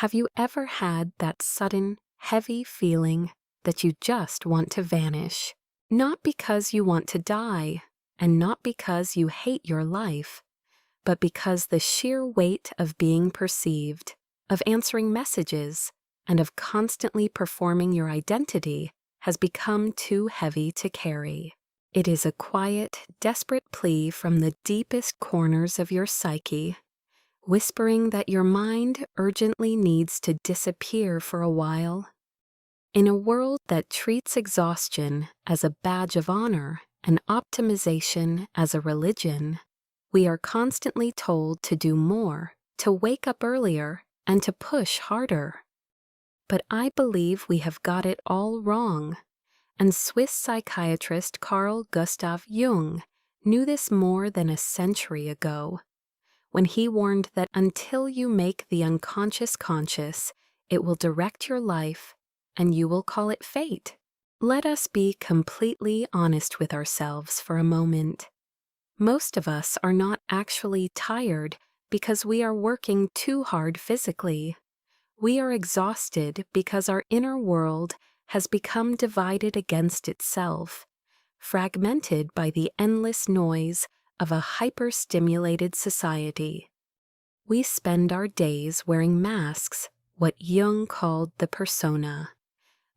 Have you ever had that sudden, heavy feeling that you just want to vanish? Not because you want to die, and not because you hate your life, but because the sheer weight of being perceived, of answering messages, and of constantly performing your identity has become too heavy to carry. It is a quiet, desperate plea from the deepest corners of your psyche, whispering that your mind urgently needs to disappear for a while. In a world that treats exhaustion as a badge of honor and optimization as a religion, we are constantly told to do more, to wake up earlier, and to push harder. But I believe we have got it all wrong, and Swiss psychiatrist Carl Gustav Jung knew this more than a century ago, when he warned that until you make the unconscious conscious, it will direct your life, and you will call it fate. Let us be completely honest with ourselves for a moment. Most of us are not actually tired because we are working too hard physically. We are exhausted because our inner world has become divided against itself, fragmented by the endless noise of a hyper-stimulated society. We spend our days wearing masks, what Jung called the persona,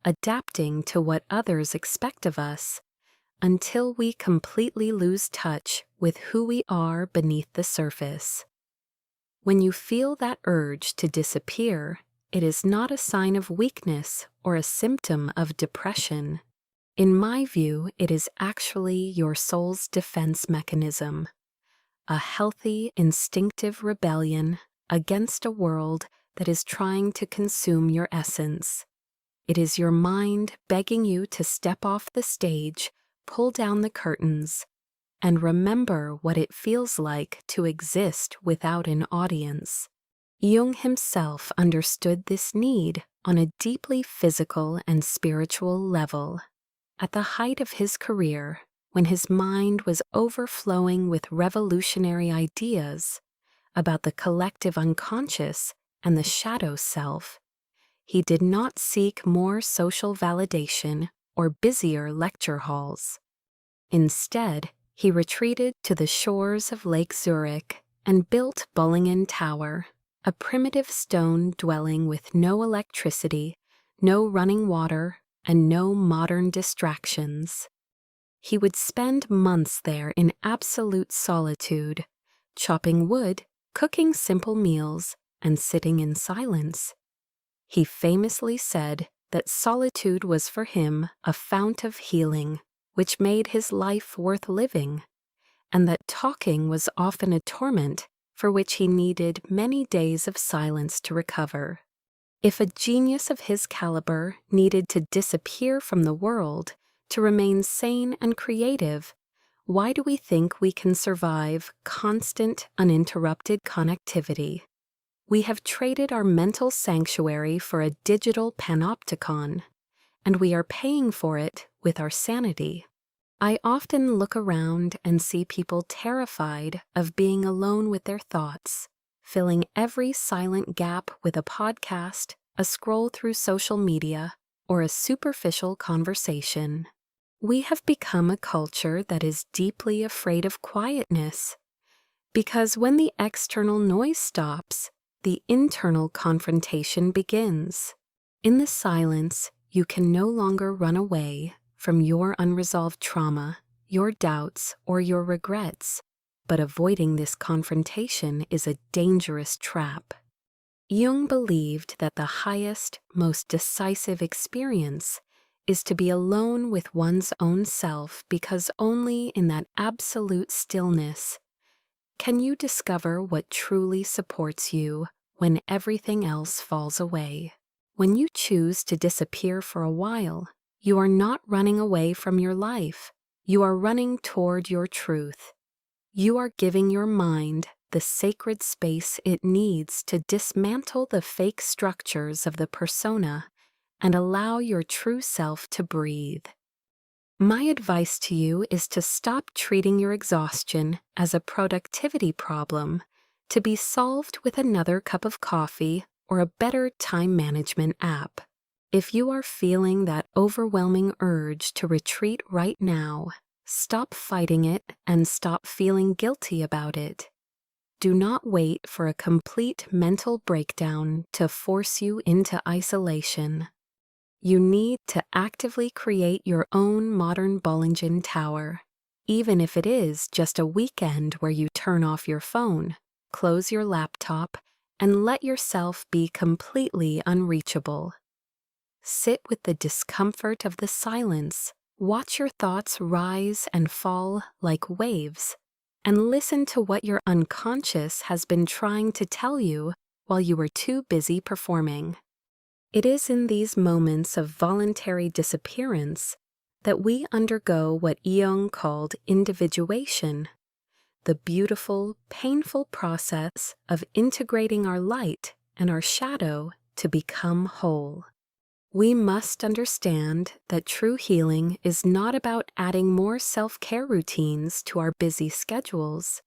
adapting to what others expect of us, until we completely lose touch with who we are beneath the surface. When you feel that urge to disappear, it is not a sign of weakness or a symptom of depression. In my view, it is actually your soul's defense mechanism, a healthy, instinctive rebellion against a world that is trying to consume your essence. It is your mind begging you to step off the stage, pull down the curtains, and remember what it feels like to exist without an audience. Jung himself understood this need on a deeply physical and spiritual level. At the height of his career, when his mind was overflowing with revolutionary ideas about the collective unconscious and the shadow self, he did not seek more social validation or busier lecture halls. Instead, he retreated to the shores of Lake Zurich and built Bollingen Tower, a primitive stone dwelling with no electricity, no running water, and no modern distractions. He would spend months there in absolute solitude, chopping wood, cooking simple meals, and sitting in silence. He famously said that solitude was for him a fount of healing, which made his life worth living, and that talking was often a torment for which he needed many days of silence to recover. If a genius of his caliber needed to disappear from the world to remain sane and creative, why do we think we can survive constant, uninterrupted connectivity? We have traded our mental sanctuary for a digital panopticon, and we are paying for it with our sanity. I often look around and see people terrified of being alone with their thoughts, filling every silent gap with a podcast, a scroll through social media, or a superficial conversation. We have become a culture that is deeply afraid of quietness, because when the external noise stops, the internal confrontation begins. In the silence, you can no longer run away from your unresolved trauma, your doubts, or your regrets, but avoiding this confrontation is a dangerous trap. Jung believed that the highest, most decisive experience is to be alone with one's own self, because only in that absolute stillness can you discover what truly supports you when everything else falls away. When you choose to disappear for a while, you are not running away from your life. You are running toward your truth. You are giving your mind the sacred space it needs to dismantle the fake structures of the persona and allow your true self to breathe. My advice to you is to stop treating your exhaustion as a productivity problem to be solved with another cup of coffee or a better time management app. If you are feeling that overwhelming urge to retreat right now, stop fighting it and stop feeling guilty about it. Do not wait for a complete mental breakdown to force you into isolation. You need to actively create your own modern Bollingen Tower, even if it is just a weekend where you turn off your phone, close your laptop, and let yourself be completely unreachable. Sit with the discomfort of the silence, watch your thoughts rise and fall like waves, and listen to what your unconscious has been trying to tell you while you were too busy performing. It is in these moments of voluntary disappearance that we undergo what Jung called individuation, the beautiful, painful process of integrating our light and our shadow to become whole. We must understand that true healing is not about adding more self-care routines to our busy schedules.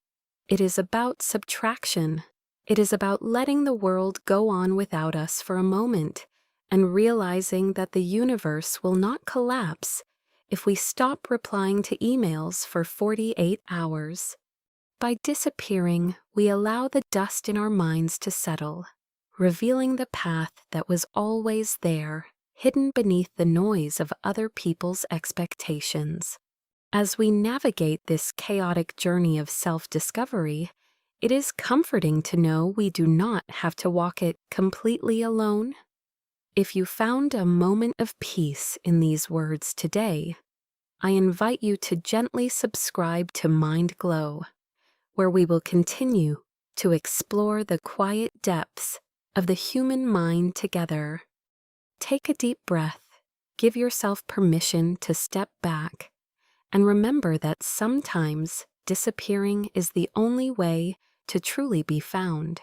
It is about subtraction. It is about letting the world go on without us for a moment and realizing that the universe will not collapse if we stop replying to emails for 48 hours. By disappearing, we allow the dust in our minds to settle, revealing the path that was always there, hidden beneath the noise of other people's expectations. As we navigate this chaotic journey of self-discovery, it is comforting to know we do not have to walk it completely alone. If you found a moment of peace in these words today, I invite you to gently subscribe to Mind Glow, where we will continue to explore the quiet depths of the human mind together. Take a deep breath, give yourself permission to step back, and remember that sometimes disappearing is the only way to truly be found.